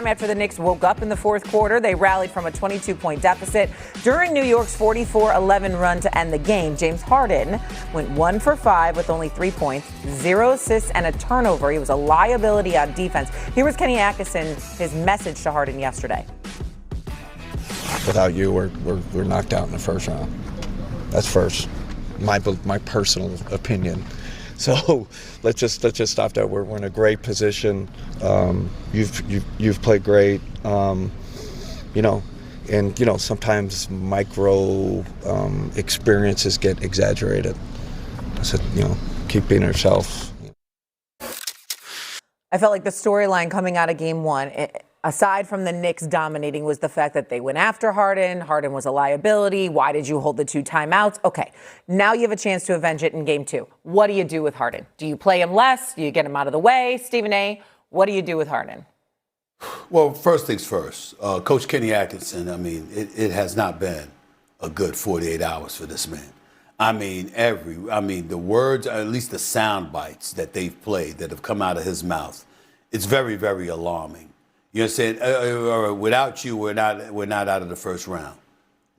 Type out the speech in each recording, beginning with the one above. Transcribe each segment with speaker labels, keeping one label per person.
Speaker 1: After the Knicks woke up in the fourth quarter, they rallied from a 22-point deficit. During New York's 44-11 run to end the game, James Harden went 1 for 5 with only 3 points, 0 assists, and a turnover. He was a liability on defense. Here was Kenny Atkinson, his message to Harden yesterday.
Speaker 2: Without you, we're knocked out in the first round. That's first. My personal opinion. So let's just stop that. We're in a great position. You've played great. Sometimes micro experiences get exaggerated. I said, keep being yourself.
Speaker 1: I felt like the storyline coming out of game one, aside from the Knicks dominating, was the fact that they went after Harden. Harden was a liability. Why did you hold the 2 timeouts? Okay, now you have a chance to avenge it in game 2. What do you do with Harden? Do you play him less? Do you get him out of the way? Stephen A., what do you do with Harden?
Speaker 3: Well, first things first. Coach Kenny Atkinson, it has not been a good 48 hours for this man. The words, or at least the sound bites that they've played that have come out of his mouth, it's very, very alarming. You know what I'm saying? Without you, we're not out of the first round.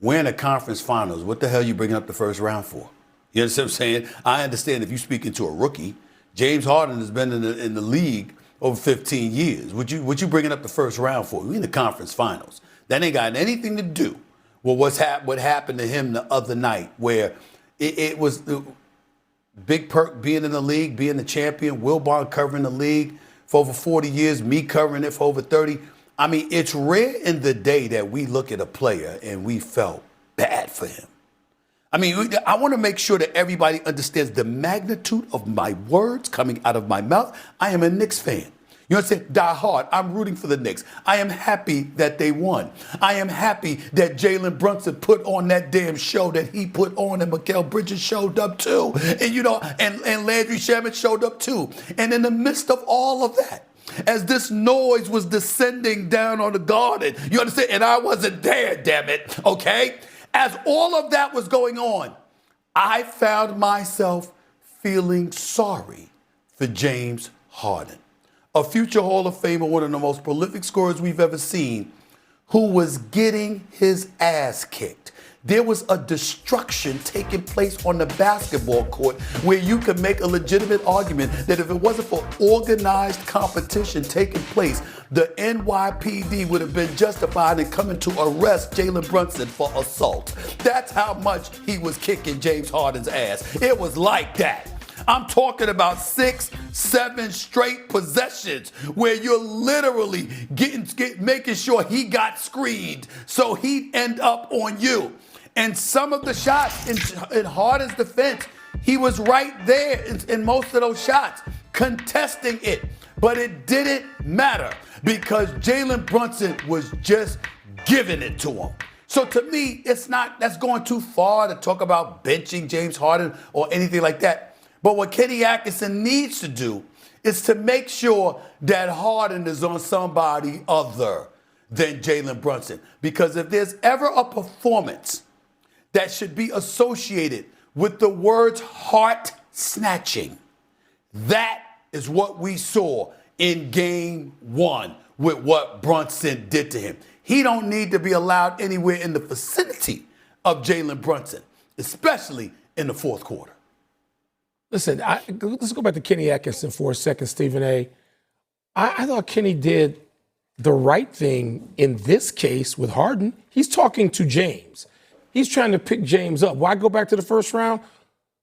Speaker 3: We're in the conference finals. What the hell are you bringing up the first round for? You understand what I'm saying? I understand if you're speaking to a rookie. James Harden has been in the league over 15 years. What you bringing up the first round for? We're in the conference finals. That ain't got anything to do with what happened to him the other night, where it was Big Perk being in the league, being the champion, Will Bond covering the league for over 40 years, me covering it for over 30. It's rare in the day that we look at a player and we felt bad for him. I want to make sure that everybody understands the magnitude of my words coming out of my mouth. I am a Knicks fan. You know what I'm saying? Die hard. I'm rooting for the Knicks. I am happy that they won. I am happy that Jalen Brunson put on that damn show that he put on, and Mikal Bridges showed up too. And Landry Shamet showed up too. And in the midst of all of that, as this noise was descending down on the Garden, you understand? And I wasn't there, damn it, okay? As all of that was going on, I found myself feeling sorry for James Harden, a future Hall of Famer, one of the most prolific scorers we've ever seen, who was getting his ass kicked. There was a destruction taking place on the basketball court where you could make a legitimate argument that if it wasn't for organized competition taking place, the NYPD would have been justified in coming to arrest Jalen Brunson for assault. That's how much he was kicking James Harden's ass. It was like that. I'm talking about 6, 7 straight possessions where you're literally making sure he got screened so he'd end up on you. And some of the shots in Harden's defense, he was right there in most of those shots, contesting it. But it didn't matter because Jalen Brunson was just giving it to him. So to me, that's going too far to talk about benching James Harden or anything like that. But what Kenny Atkinson needs to do is to make sure that Harden is on somebody other than Jalen Brunson. Because if there's ever a performance that should be associated with the words heart snatching, that is what we saw in game 1 with what Brunson did to him. He don't need to be allowed anywhere in the vicinity of Jalen Brunson, especially in the fourth quarter.
Speaker 4: Listen, let's go back to Kenny Atkinson for a second, Stephen A. I thought Kenny did the right thing in this case with Harden. He's talking to James. He's trying to pick James up. Why go back to the first round?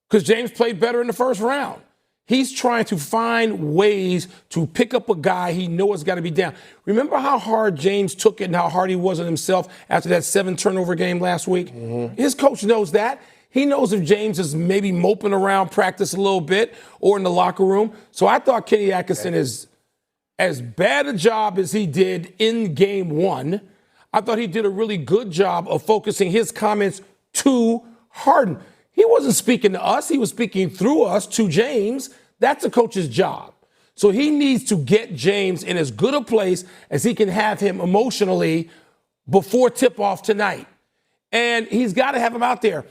Speaker 4: Because James played better in the first round. He's trying to find ways to pick up a guy he knows has got to be down. Remember how hard James took it and how hard he was on himself after that 7-turnover game last week? Mm-hmm. His coach knows that. He knows if James is maybe moping around practice a little bit or in the locker room. So I thought Kenny Atkinson is as bad a job as he did in game 1. I thought he did a really good job of focusing his comments to Harden. He wasn't speaking to us. He was speaking through us to James. That's a coach's job. So he needs to get James in as good a place as he can have him emotionally before tip-off tonight. And he's got to have him out there.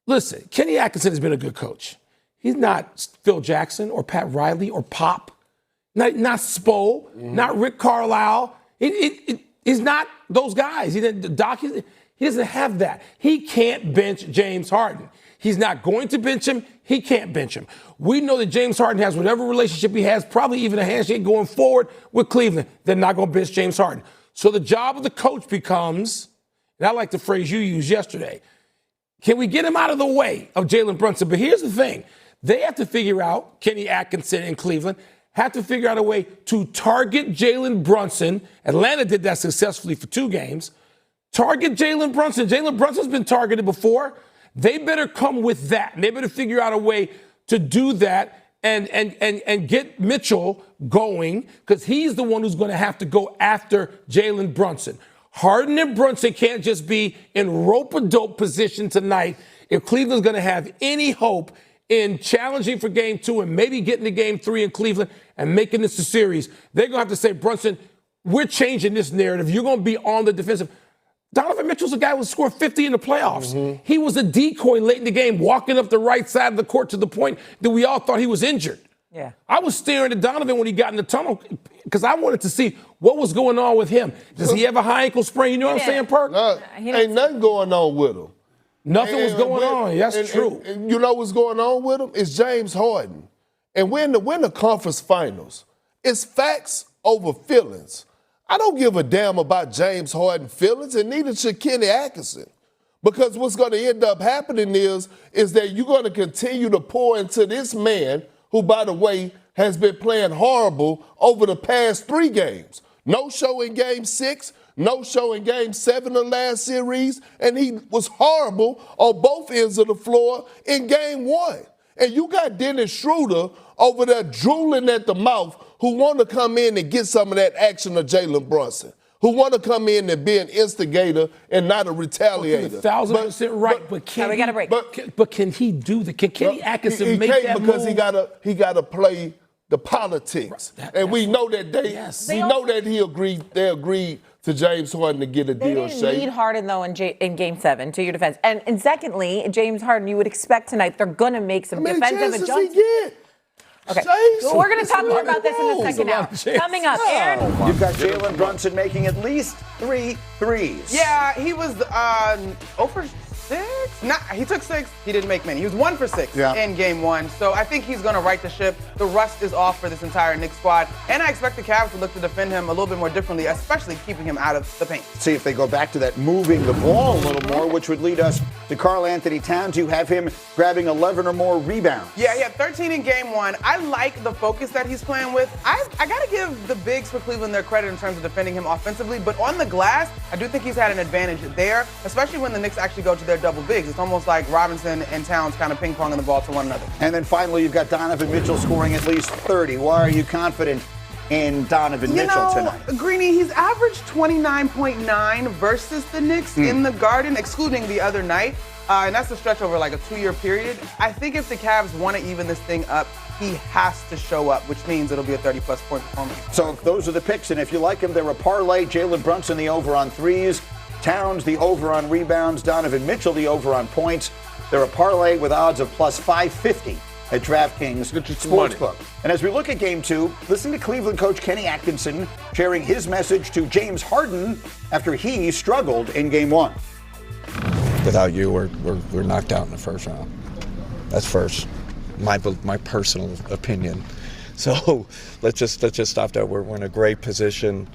Speaker 4: Listen, Kenny Atkinson has been a good coach. He's not Phil Jackson or Pat Riley or Pop, not Spo, not Rick Carlisle. He's not those guys. He doesn't have that. He can't bench James Harden. He's not going to bench him. He can't bench him. We know that James Harden has whatever relationship he has, probably even a handshake going forward with Cleveland. They're not going to bench James Harden. So the job of the coach becomes, and I like the phrase you used yesterday, can we get him out of the way of Jalen Brunson? But here's the thing. They have to figure out, Kenny Atkinson in Cleveland, have to figure out a way to target Jalen Brunson. Atlanta did that successfully for 2 games. Target Jalen Brunson. Jalen Brunson's been targeted before. They better come with that. And they better figure out a way to do that and get Mitchell going, because he's the one who's going to have to go after Jalen Brunson. Harden and Brunson can't just be in rope-a-dope position tonight if Cleveland's going to have any hope in challenging for Game 2 and maybe getting to Game 3 in Cleveland and making this a series. They're going to have to say, Brunson, we're changing this narrative. You're going to be on the defensive. Donovan Mitchell's a guy who scored 50 in the playoffs. Mm-hmm. He was a decoy late in the game, walking up the right side of the court to the point that we all thought he was injured.
Speaker 1: Yeah.
Speaker 4: I was staring at Donovan when he got in the tunnel because I wanted to see what was going on with him. Does he have a high ankle sprain? You know what I'm saying, Perk?
Speaker 5: Ain't nothing going on with him.
Speaker 4: Nothing was going on. That's true.
Speaker 5: And you know what's going on with him? It's James Harden. And when the conference finals, it's facts over feelings. I don't give a damn about James Harden feelings, and neither should Kenny Atkinson. Because what's going to end up happening is that you're going to continue to pour into this man who, by the way, has been playing horrible over the past 3 games. No show in Game 6, no show in Game 7 of last series, and he was horrible on both ends of the floor in Game 1. And you got Dennis Schroeder over there drooling at the mouth who want to come in and get some of that action of Jalen Brunson, who want to come in and be an instigator and not a retaliator.
Speaker 4: 1,000% right, but can
Speaker 1: we got a break.
Speaker 4: But can he do that? Can Kenny Atkinson make that
Speaker 5: because
Speaker 4: move?
Speaker 5: he gotta play the politics, and we know that they agreed to James Harden to get a deal.
Speaker 1: They didn't need Harden, though, in Game 7, to your defense. And secondly, James Harden, you would expect tonight they're going to make some defensive adjustments. Okay, well, we're going to talk more about this in the second hour. Coming up, Aaron.
Speaker 6: You've got Jalen Brunson making at least 3 threes.
Speaker 7: Yeah, he was 0 for 6? He took 6. He didn't make many. He was 1 for 6 in Game 1. So I think he's going to right the ship. The rust is off for this entire Knicks squad. And I expect the Cavs to look to defend him a little bit more differently, especially keeping him out of the paint.
Speaker 6: See if they go back to that moving the ball a little more, which would lead us to Karl Anthony Towns. You have him grabbing 11 or more rebounds.
Speaker 7: Yeah, he had 13 in Game 1. I like the focus that he's playing with. I got to give the bigs for Cleveland their credit in terms of defending him offensively. But on the glass, I do think he's had an advantage there, especially when the Knicks actually go to their double bigs. It's almost like Robinson and Towns kind of ping-ponging the ball to one another.
Speaker 6: And then finally, you've got Donovan Mitchell scoring at least 30. Why are you confident in Donovan Mitchell tonight?
Speaker 7: Greeny, he's averaged 29.9 versus the Knicks in the Garden, excluding the other night. And that's a stretch over like a 2-year period. I think if the Cavs want to even this thing up, he has to show up, which means it'll be a 30-plus point performance.
Speaker 6: So those are the picks, and if you like them, they're a parlay. Jalen Brunson, the over on threes. Towns, the over on rebounds. Donovan Mitchell, the over on points. They're a parlay with odds of plus 550 at DraftKings Sportsbook. And as we look at Game 2, listen to Cleveland coach Kenny Atkinson sharing his message to James Harden after he struggled in Game 1.
Speaker 2: Without you, we're knocked out in the first round. That's first. My personal opinion. So let's just stop that. We're in a great position.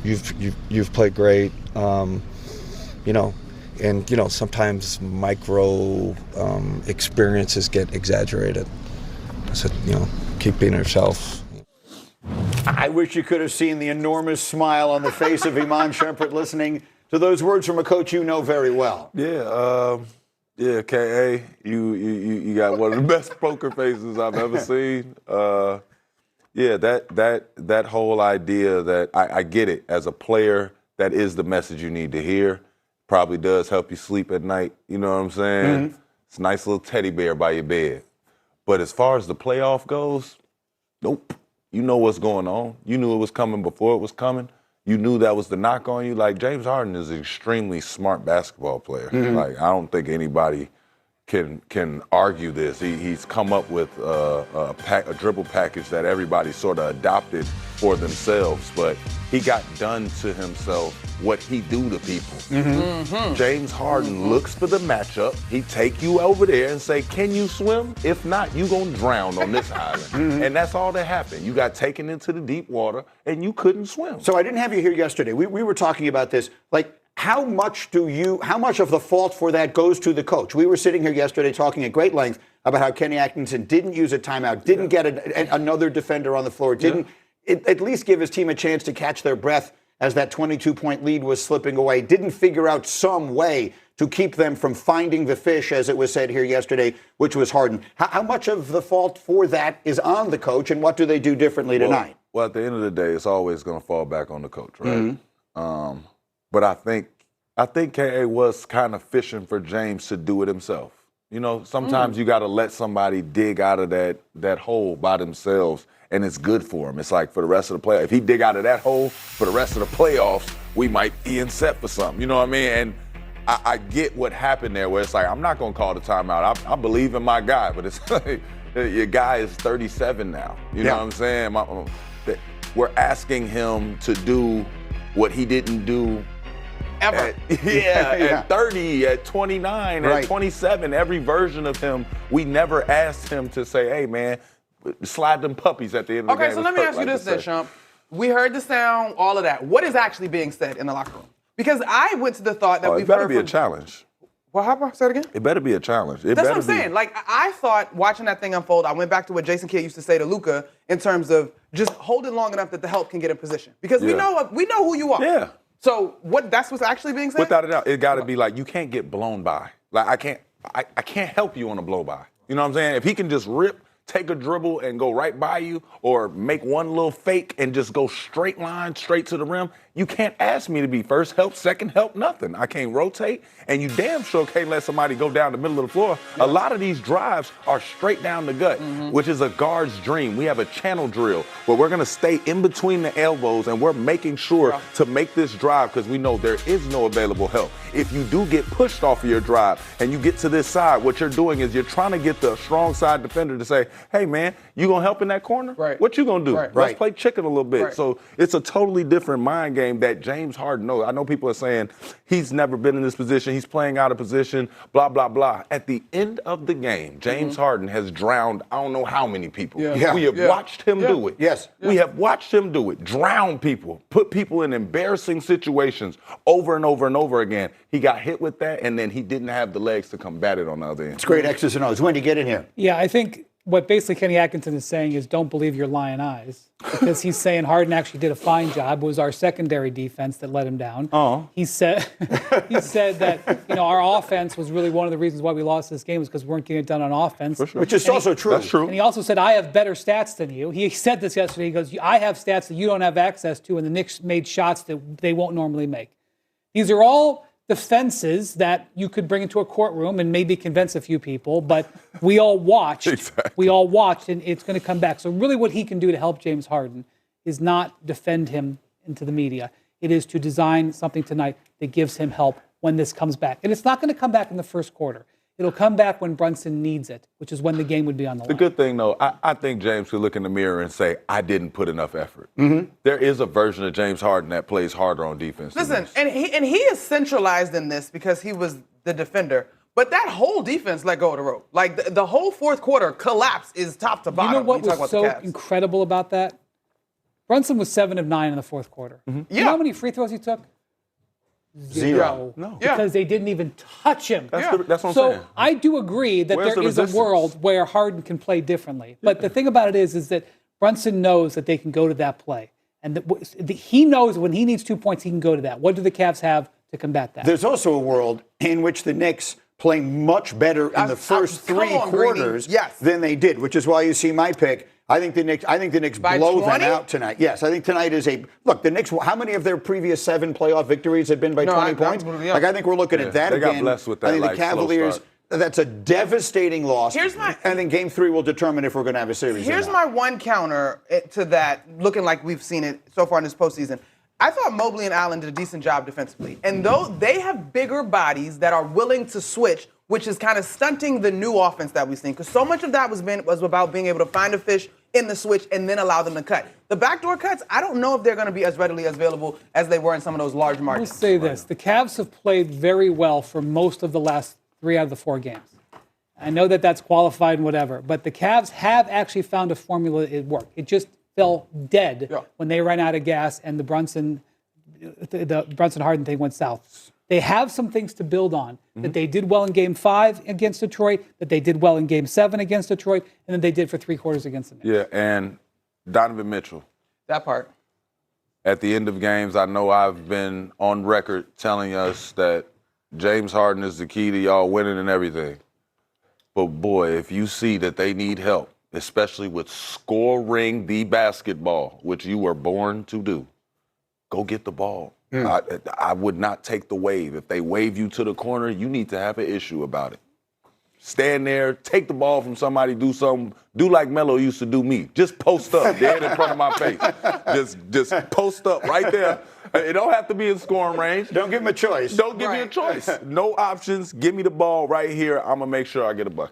Speaker 2: You've played great. Sometimes micro experiences get exaggerated. So keep being yourself.
Speaker 6: I wish you could have seen the enormous smile on the face of Iman Shumpert listening to those words from a coach you know very well.
Speaker 8: Yeah, K.A., you got one of the best poker faces I've ever seen. That whole idea that I get it. As a player, that is the message you need to hear. Probably does help you sleep at night. You know what I'm saying? Mm-hmm. It's a nice little teddy bear by your bed. But as far as the playoff goes, nope. You know what's going on. You knew it was coming before it was coming. You knew that was the knock on you. Like, James Harden is an extremely smart basketball player. Mm-hmm. Like, I don't think anybody can argue this. He's come up with a dribble package that everybody sort of adopted for themselves, but he got done to himself what he do to people. James Harden looks for the matchup. He take you over there and say, can you swim? If not, you gonna drown on this island. And that's all that happened. You got taken into the deep water and you couldn't swim.
Speaker 6: So I didn't have you here yesterday. We were talking about this. Like, how much of the fault for that goes to the coach? We were sitting here yesterday talking at great length about how Kenny Atkinson didn't use a timeout, didn't get another defender on the floor, didn't at least give his team a chance to catch their breath as that 22-point lead was slipping away, didn't figure out some way to keep them from finding the fish, as it was said here yesterday, which was Harden. How much of the fault for that is on the coach, and what do they do differently tonight?
Speaker 8: Well, at the end of the day, it's always going to fall back on the coach, right? But I think K.A. was kind of fishing for James to do it himself. You know, sometimes you got to let somebody dig out of that hole by themselves, and it's good for him. It's like for the rest of the playoffs. If he dig out of that hole for the rest of the playoffs, we might be in set for something. You know what I mean? And I get what happened there, where it's like, I'm not going to call the timeout. I believe in my guy, but it's like, your guy is 37 now. You know what I'm saying? We're asking him to do what he didn't do
Speaker 7: Ever.
Speaker 8: At 30, at 29, at 27, every version of him, we never asked him to say, hey, man, slide them puppies at the end of the game.
Speaker 7: Okay, so let me ask you this then, Shump. We heard the sound, all of that. What is actually being said in the locker room? Because I went to the thought that we've heard
Speaker 8: it better be a challenge.
Speaker 7: Well, how about say it again?
Speaker 8: It better be a challenge.
Speaker 7: That's what I'm saying. Like, I thought watching that thing unfold, I went back to what Jason Kidd used to say to Luka in terms of just hold it long enough that the help can get in position. Because we know who you are.
Speaker 8: Yeah.
Speaker 7: So that's what's actually being said?
Speaker 8: Without a doubt, it got to be like, you can't get blown by. Like, I can't help you on a blow by. You know what I'm saying? If he can just take a dribble and go right by you, or make one little fake and just go straight line, straight to the rim, you can't ask me to be first help, second help, nothing. I can't rotate, and you damn sure can't let somebody go down the middle of the floor. A lot of these drives are straight down the gut, which is a guard's dream. We have a channel drill where we're going to stay in between the elbows, and we're making sure to make this drive because we know there is no available help. If you do get pushed off of your drive and you get to this side, what you're doing is you're trying to get the strong side defender to say, hey, man, you going to help in that corner?
Speaker 7: Right.
Speaker 8: What you going to do?
Speaker 7: Right.
Speaker 8: Let's play chicken a little bit.
Speaker 7: Right.
Speaker 8: So it's a totally different mind game that James Harden knows. I know people are saying he's never been in this position. He's playing out of position, blah, blah, blah. At the end of the game, James Harden has drowned I don't know how many people.
Speaker 7: Yeah.
Speaker 8: We have watched him do it.
Speaker 6: Yes.
Speaker 8: We have watched him do it. Drown people. Put people in embarrassing situations over and over and over again. He got hit with that, and then he didn't have the legs to combat it on the other end.
Speaker 6: It's great X's and O's. Wendy, get in here.
Speaker 9: Yeah, I think what basically Kenny Atkinson is saying is don't believe your lying eyes, because he's saying Harden actually did a fine job. It was our secondary defense that let him down. He said that our offense was really one of the reasons why we lost this game, was because we weren't getting it done on offense.
Speaker 8: For sure.
Speaker 6: Which is also true.
Speaker 8: That's true.
Speaker 9: And he also said, I have better stats than you. He said this yesterday. He goes, I have stats that you don't have access to, and the Knicks made shots that they won't normally make. These are all defenses that you could bring into a courtroom and maybe convince a few people, but we all watched.
Speaker 8: Exactly.
Speaker 9: We all watched, and it's going to come back. So really what he can do to help James Harden is not defend him into the media. It is to design something tonight that gives him help when this comes back. And it's not going to come back in the first quarter. It'll come back when Brunson needs it, which is when the game would be on the line.
Speaker 8: The good thing, though, I think James could look in the mirror and say, I didn't put enough effort. There is a version of James Harden that plays harder on defense.
Speaker 7: Listen, and he is centralized in this because he was the defender. But that whole defense let go of the rope. Like, the whole fourth quarter collapse is top to bottom.
Speaker 9: You know what
Speaker 7: when you
Speaker 9: was
Speaker 7: talk about
Speaker 9: so
Speaker 7: the Cavs.
Speaker 9: incredible about that? Brunson was 7 of 9 in the fourth quarter. You know how many free throws he took? Zero.
Speaker 8: No.
Speaker 9: Because they didn't even touch him.
Speaker 8: That's what I'm
Speaker 9: So
Speaker 8: saying.
Speaker 9: I do agree that
Speaker 8: Where's
Speaker 9: there
Speaker 8: the
Speaker 9: is a
Speaker 8: resistance?
Speaker 9: world where Harden can play differently. But the thing about it is that Brunson knows that they can go to that play. And he knows when he needs 2 points, he can go to that. What do the Cavs have to combat that?
Speaker 6: There's also a world in which the Knicks play much better in the first
Speaker 7: come
Speaker 6: three
Speaker 7: on,
Speaker 6: quarters
Speaker 7: Greeny. Yes.
Speaker 6: than they did, which is why you see my pick. I think the Knicks
Speaker 7: By
Speaker 6: blow
Speaker 7: 20?
Speaker 6: them out tonight. Yes, I think tonight is look, the Knicks, how many of their previous 7 playoff victories have been by 20 points? Like, I think we're looking at that
Speaker 8: they
Speaker 6: again.
Speaker 8: got blessed with that,
Speaker 6: I think
Speaker 8: like,
Speaker 6: the Cavaliers,
Speaker 8: slow
Speaker 6: that's a devastating loss. And then game 3 will determine if we're going to have a series or
Speaker 7: Here's
Speaker 6: not.
Speaker 7: my one counter to that, looking like we've seen it so far in this postseason. I thought Mobley and Allen did a decent job defensively. And though they have bigger bodies that are willing to switch, which is kind of stunting the new offense that we've seen, because so much of that was about being able to find a fish in the switch and then allow them to cut. The backdoor cuts, I don't know if they're going to be as readily available as they were in some of those large markets.
Speaker 9: I'll say this. The Cavs have played very well for most of the last 3 out of the 4 games. I know that that's qualified and whatever, but the Cavs have actually found a formula that worked. It just fell dead when they ran out of gas and the Brunson Harden thing went south. They have some things to build on, that they did well in Game 5 against Detroit, that they did well in Game 7 against Detroit, and that they did for 3 quarters against the Knicks.
Speaker 8: Yeah, and Donovan Mitchell.
Speaker 7: That part.
Speaker 8: At the end of games, I know I've been on record telling us that James Harden is the key to y'all winning and everything. But boy, if you see that they need help, especially with scoring the basketball, which you were born to do, go get the ball. I would not take the wave. If they wave you to the corner, you need to have an issue about it. Stand there, take the ball from somebody, do something. Do like Melo used to do me. Just post up dead in front of my face. Just post up right there. It don't have to be in scoring range.
Speaker 6: Don't give him a choice.
Speaker 8: Don't give me a choice. No options. Give me the ball right here. I'm going to make sure I get a bucket.